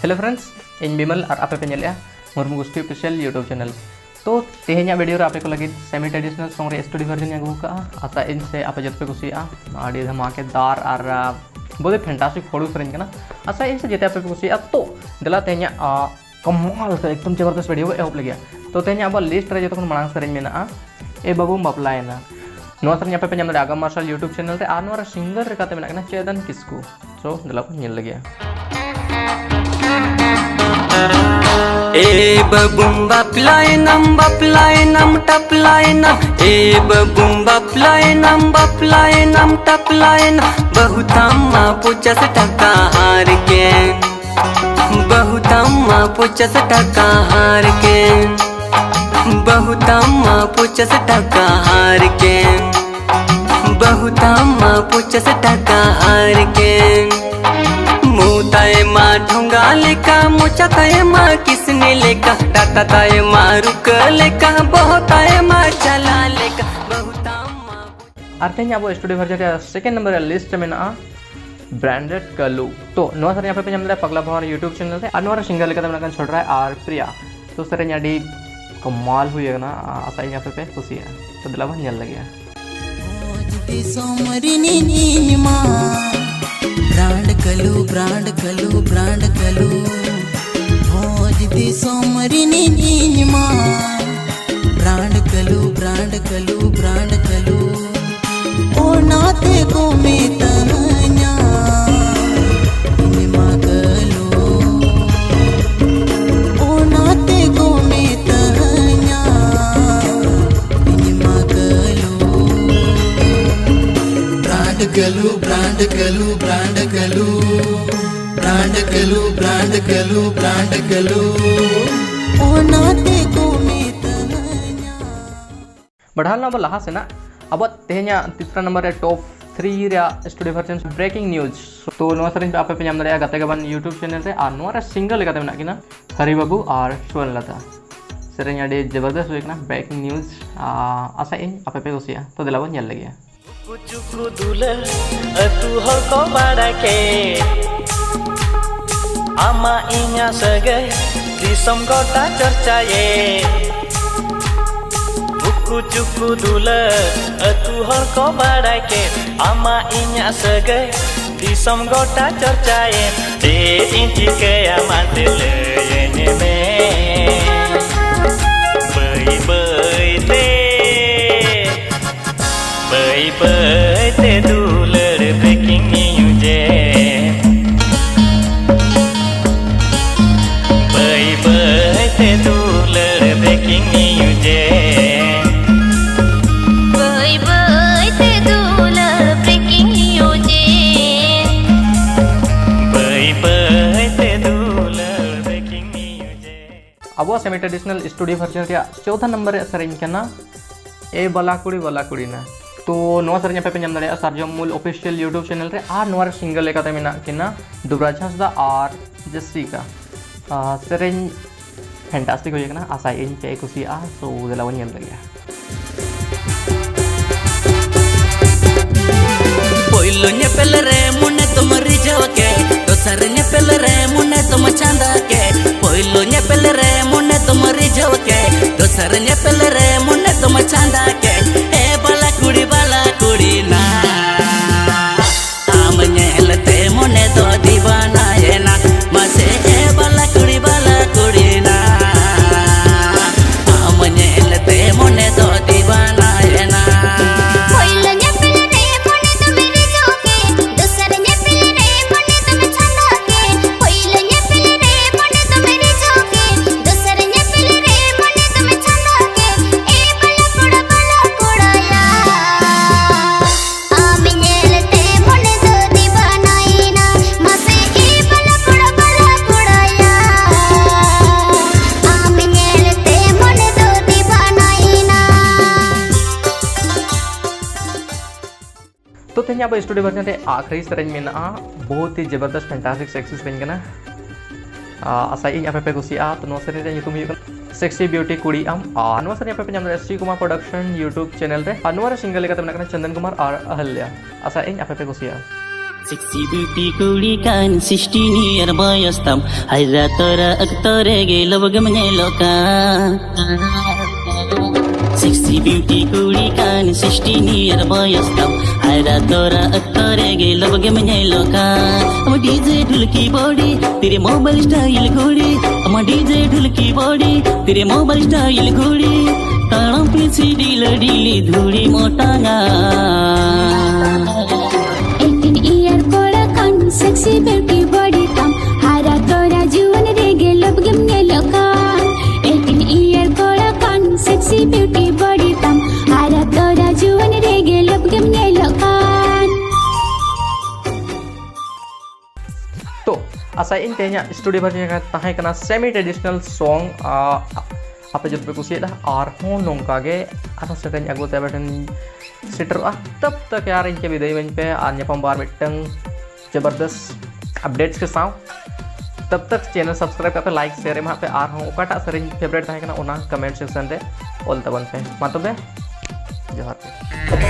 Hello friends, इन बिमल और आपे पे नेले मुर्मू गुस्टी ऑफिशियल यूट्यूब चैनल। तो तेहेኛ वीडियो रे आपे को लगी सेमी ट्रेडिशनल सॉन्ग रे स्टूडियो वर्जन अगू का आशा इन से आपे जत पे कुसिया आडी धमाकेदार और बहुत फैंटास्टिक फोटो सेरेंज कना आशा इन से जेते आपे कुसिया तो दला तेहेኛ कमाल का एकदम जबरदस्त वीडियो को एहब लगिया। तो तेहेኛ अब लिस्ट रे जतो मांग सेरेंज मेना ए बाबू बापलायना नोआ सर पे पे आगम मार्शल यूट्यूब चैनल रे आर नोआ सिंगर रे काते मेना चेदन किस्कू। सो दला को नेल लगिया। ए बबुम बापलायनम टपलायनम ए बबुम बापलायनम टपलायनम बहुतम्मा 50 टका हार के बहुतम्मा 50 टका हार के बहुतम्मा 50 टका हार के बहुतम्मा 50 टका हार के मुताए मा ढोंगा लेका मुचाताए मा किसने लेका टाटाताए मा रुक लेका बहुताए मा चला लेका बहुतम्मा। आरते अब studio version second number list में ब्रांडेड कलू। तो नोआ सर यहाँ पे जमदा पगला भवन यूट्यूब चैनल रे और नोआ सिंगर लेका तमना छोड़ रहा है आर प्रिया। तो सर यहाँ कमाल हुई है ना आशा यहाँ पे खुशी है। तो दिला भन जल लगे ब्रांड कलू भोज दी सोमरी नी मां ब्रांड कलू ओ नाते को में तहन्या निमा कलू ओ नाते को में तहन्या निमा कलू ब्रांड कलू ओ नाते को में तहन्या। बढ़ाल ना अब लहा से ना अब तेहेኛ तीसरा नंबर है टॉप 3 रे स्टूडियो वर्जन ब्रेकिंग न्यूज। तो नोआ सर पे आपे पे नाम दरिया गते गबन यूट्यूब चैनल से और नोआ सिंगल लेका मेना किना हरि बाबू और स्वर्णलता सेरेंज आडी जबरदस्त हुई ना ब्रेकिंग न्यूज आशा इन आपे पे कुसिया। तो दिला बन जल लगे कुचुकु दुल अतु हर को बाड़ा के आमा इnya सगै दिसम गोटा चर्चाए कुचुकु दुल अतु हर को बाड़ा के आमा इnya सगै दिसम गोटा चर्चाए ए इंची के आमाते लयने में बाई ते दुलर ब्रेकिंग न्यूज बाई ते दुलर ब्रेकिंग न्यूज बाई ते दुलर ब्रेकिंग न्यूज बाई ते दुलर ब्रेकिंग न्यूज। अब सेमी ट्रेडिशनल स्टूडियो वर्जन रे चौथा नंबर सेरेंज कना ए बला कुड़ी ना। तो नोआ सर यहाँ पे नाम दाड़ा सार्जमूल ऑफिशियल यूट्यूब चैनल रे और नोआ सिंगल लेका मेना किना दुबराज हंसदा और जस्सिका सेरेंज फैंटास्टिक होय कना आशा इन पे कुसिया। सो दिला वन लगे पहिलो नेपेल रे मुने तुम रिझव के दोसर नेपेल रे मुने तुम चांदा के पहिलो नेपेल रे मुने तुम रिझव के दोसर नेपेल रे मुने तुम चांदा के ए बाला कुड़ी ना आम नेलते मुने तो दीवाना है ना मसे ए बाला कुड़ी ना आम नेलते मुने तो दीवाना है ना। तो तेहेኛ अब स्टूडियो वर्जन रे आखिरी सेरेंज में बहुत ही जबरदस्त फैंटास्टिक सेक्सी सेरेंज कना आशा इन आपे पे कुसिया। तो नोआ सेरेंज रे ᱧᱩᱛᱩᱢ हुई सेक्सी ब्यूटी कुड़ी आम और नोआ सर यहाँ पे नाम दाड़ा Shri Kumar production YouTube channel रे और नोआ सिंगल लेका मेना चंदन कुमार और अहल्या आशा इन आपे पे कुसिया। Sexy beauty kuli kan 16 year boyos tam Haira tora aktore ge lobog menyelokan Sexy beauty kuli kan 16 year boyos tam Haira tora aktore ge lobog menyelokan Ama DJ ढुलकी body तेरे mobile style घोड़ी Ama DJ ढुलकी body तेरे mobile style घोड़ी ताड़म पीछे deal डीली धूड़ी मोटांगा Sexy beauty body tam hara tora juan rege lobgem ngelokan 18 year kola kan sexy beauty body tam hara tora juan rege lobgem ngelokan. तो asain tehnya studio version ka tahe kana semi traditional song apa jut pe kusi dah arho nongka ge atas sekan agu tabaten sitter tab tak yaar inke bidai men pe anya pambar mitang जबरदस्त updates के साथ तब तक channel subscribe पे like share वहाँ पे are हूँ ओकाटा सरिंग favourite था कमेंट सेक्शन रे ऑल तबन पे मा तबे जोहार पे।